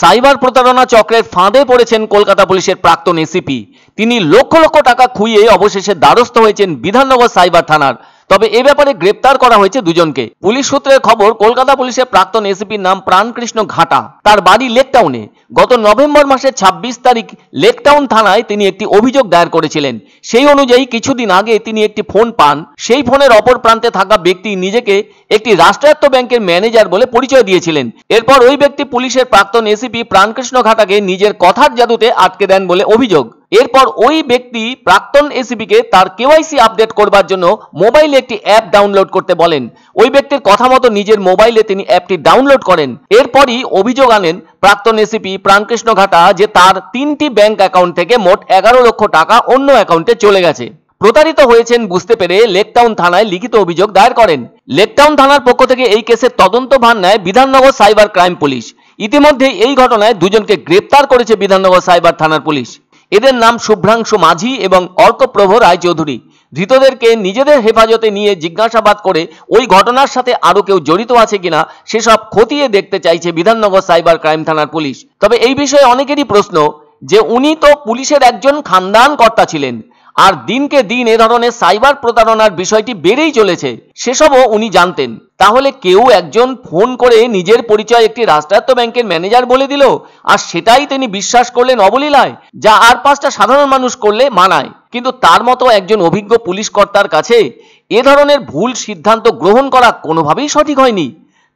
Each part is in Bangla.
সাইবার প্রতারণা চক্রের ফাঁদে পড়েছেন কলকাতা পুলিশের প্রাক্তন এসিপি। তিনি লক্ষ লক্ষ টাকা খুইয়ে অবশেষে দ্বারস্থ হয়েছেন বিধাননগর সাইবার থানার। তবে এ ব্যাপারে গ্রেপ্তার করা হয়েছে দুজনকে। পুলিশ সূত্রের খবর, কলকাতা পুলিশের প্রাক্তন এসিপির নাম প্রাণকৃষ্ণ ঘাটা। তার বাড়ি লেকটাউনে। গত নভেম্বর মাসের 26 তারিখ লেকটাউন থানায় তিনি একটি অভিযোগ দায়ের করেছিলেন। সেই অনুযায়ী কিছুদিন আগে তিনি একটি ফোন পান। সেই ফোনের অপর প্রান্তে থাকা ব্যক্তি নিজেকে একটি রাষ্ট্রায়ত্ত ব্যাংকের ম্যানেজার বলে পরিচয় দিয়েছিলেন। এরপর ওই ব্যক্তি পুলিশের প্রাক্তন এসিপি প্রাণকৃষ্ণ ঘাটাকে নিজের কথার জাদুতে আটকে দেন বলে অভিযোগ। এরপর ওই ব্যক্তি প্রাক্তন এসিপিকে তার কেওয়াইসি আপডেট করবার জন্য মোবাইলে একটি অ্যাপ ডাউনলোড করতে বলেন। ওই ব্যক্তির কথা মতো নিজের মোবাইলে তিনি অ্যাপটি ডাউনলোড করেন। এরপরই অভিযোগ আনেন প্রাক্তন এসিপি প্রাণকৃষ্ণ ঘাটা যে তার 3টি ব্যাংক অ্যাকাউন্ট থেকে মোট 11 লক্ষ টাকা অন্য অ্যাকাউন্টে চলে গেছে। প্রতারিত হয়েছেন বুঝতে পেরে লেকটাউন থানায় লিখিত অভিযোগ দায়ের করেন। লেকটাউন থানার পক্ষ থেকে এই কেসের তদন্তভার নেয় বিধাননগর সাইবার ক্রাইম পুলিশ। ইতিমধ্যে এই ঘটনায় দুজনকে গ্রেপ্তার করেছে বিধাননগর সাইবার থানার পুলিশ। এদের নাম শুভ্রাংশু মাঝি এবং অর্কপ্রভ রায়চৌধুরী। ধৃতদেরকে নিজেদের হেফাজতে নিয়ে জিজ্ঞাসাবাদ করে ওই ঘটনার সাথে আরো কেউ জড়িত আছে কিনা সেসব খতিয়ে দেখতে চাইছে বিধাননগর সাইবার ক্রাইম থানার পুলিশ। তবে এই বিষয়ে অনেকেরই প্রশ্ন যে উনি তো পুলিশের একজন খানদান কর্তা ছিলেন, আর দিনকে দিন এ ধরনের সাইবার প্রতারণার বিষয়টি বেড়েই চলেছে, সেসবও উনি জানতেন। তাহলে কেউ একজন ফোন করে নিজের পরিচয় একটি রাষ্ট্রায়ত্ত ব্যাংকের ম্যানেজার বলে দিল, আর সেটাই তিনি বিশ্বাস করলেন অবলীলায়, যা আর 5টা সাধারণ মানুষ করলে মানায়। কিন্তু তার মতো একজন অভিজ্ঞ পুলিশ কর্তার কাছে এ ধরনের ভুল সিদ্ধান্ত গ্রহণ করা কোনোভাবেই সঠিক হয়নি।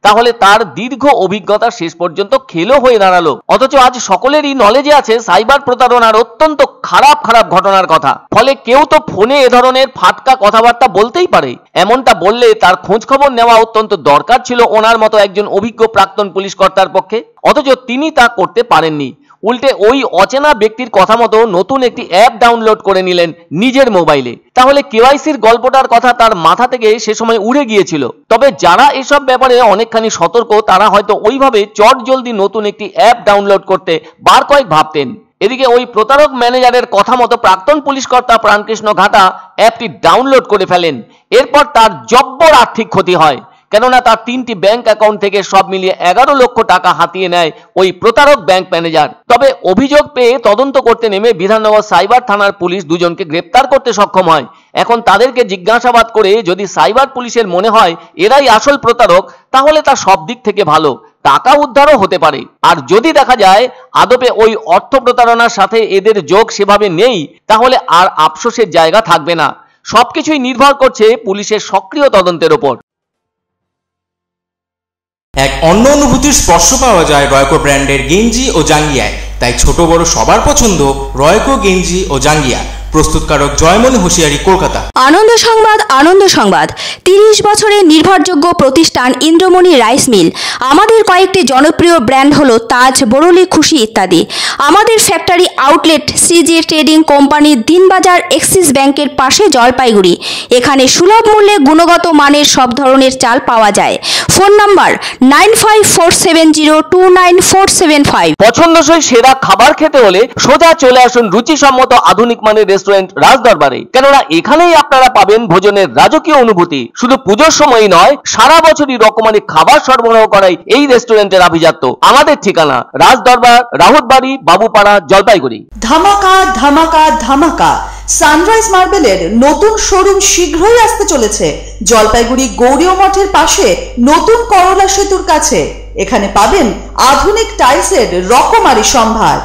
তাহলে তার দীর্ঘ অভিজ্ঞতা শেষ পর্যন্ত খেলো হয়ে দাঁড়ালো। অথচ আজ সকলেরই নলেজে আছে সাইবার প্রতারণার অত্যন্ত খারাপ খারাপ ঘটনার কথা। ফলে কেউ তো ফোনে এ ধরনের ফাটকা কথাবার্তা বলতেই পারে। এমনটা বললে তার খোঁজ খবর নেওয়া অত্যন্ত দরকার ছিল ওনার মতো একজন অভিজ্ঞ প্রাক্তন পুলিশ কর্তার পক্ষে। অথচ তিনি তা করতে পারেননি। উল্টে ওই অচেনা ব্যক্তির কথা মতো নতুন একটি অ্যাপ ডাউনলোড করে নিলেন নিজের মোবাইলে। তাহলে কেওয়াইসির গল্পটার কথা তার মাথা থেকে সে সময় উড়ে গিয়েছিল। তবে যারা এসব ব্যাপারে অনেকখানি সতর্ক, তারা হয়তো ওইভাবে চটজলদি নতুন একটি অ্যাপ ডাউনলোড করতে বার কয়েক ভাবতেন। এদিকে ওই প্রতারক ম্যানেজারের কথা মতো প্রাক্তন পুলিশ কর্তা প্রাণকৃষ্ণ ঘাটা অ্যাপটি ডাউনলোড করে ফেলেন। এরপর তার জব্বর আর্থিক ক্ষতি হয়, কেননা তার 3টি ব্যাংক অ্যাকাউন্ট থেকে সব মিলিয়ে 11 লক্ষ টাকা হাতিয়ে নেয় ওই প্রতারক ব্যাংক ম্যানেজার। তবে অভিযোগ পেয়ে তদন্ত করতে নেমে বিধাননগর সাইবার থানার পুলিশ দুজনকে গ্রেপ্তার করতে সক্ষম হয়। এখন তাদেরকে জিজ্ঞাসাবাদ করে যদি সাইবার পুলিশের মনে হয় এরাই আসল প্রতারক, তাহলে তা সব দিক থেকে ভালো, টাকা উদ্ধারও হতে পারে। আর যদি দেখা যায় আদপে ওই অর্থ প্রতারণার সাথে এদের যোগ সেভাবে নেই, তাহলে আর আফসোসের জায়গা থাকবে না। সবকিছুই নির্ভর করছে পুলিশের সক্রিয় তদন্তের ওপর। এক অন্য অনুভূতির স্পর্শ পাওয়া যায় রয়কো ব্র্যান্ডের গেঞ্জি ও জাঙ্গিয়ায়। তাই ছোট বড় সবার পছন্দ রয়কো গেঞ্জি ও জাঙ্গিয়া। প্রস্তুতকারক জয়মনি হোশিয়ারি, কলকাতা। আনন্দ সংবাদ, আনন্দ সংবাদ। 30 বছরের নির্ভরযোগ্য প্রতিষ্ঠান ইন্দ্রমণি রাইস মিল। আমাদের কয়েকটি জনপ্রিয় ব্র্যান্ড হলো তাজ, বরলি, খুশি ইত্যাদি। আমাদের factory outlet CG trading company, Dinbazar, axis ব্যাংকের পাশে, জলপাইগুড়ি। এখানে সুলভ মূল্যে গুণগত মানের সব ধরনের চাল পাওয়া যায়। Phone number 9547029475। পছন্দসই সেরা খাবার খেতে হলে সোজা চলে আসুন রুচিসম্মত আধুনিক মানের রেস্টুরেন্ট রাজদরবারে। কেননা এখানেই আপনারা পাবেন ভোজনের রাজকীয় অনুভূতি। শুধু পুজোর সময়ই নয়, সারা বছরই রকমারি খাবার সরবরাহ করাই এই রেস্টুরেন্টের আভিজাত্য। আমাদের ঠিকানা রাজদরবার, রাহুতবাড়ি, বাবুপাড়া, জলপাইগুড়ি। ধামাকা ধামাকা ধামাকা! সানরাইজ মার্বেলের নতুন শোরুম শীঘ্রই আসতে চলেছে জলপাইগুড়ি গৌরীয় মঠের পাশে নতুন করলা সেতুর কাছে। এখানে পাবেন আধুনিক টাইলসের রকমারি সম্ভার।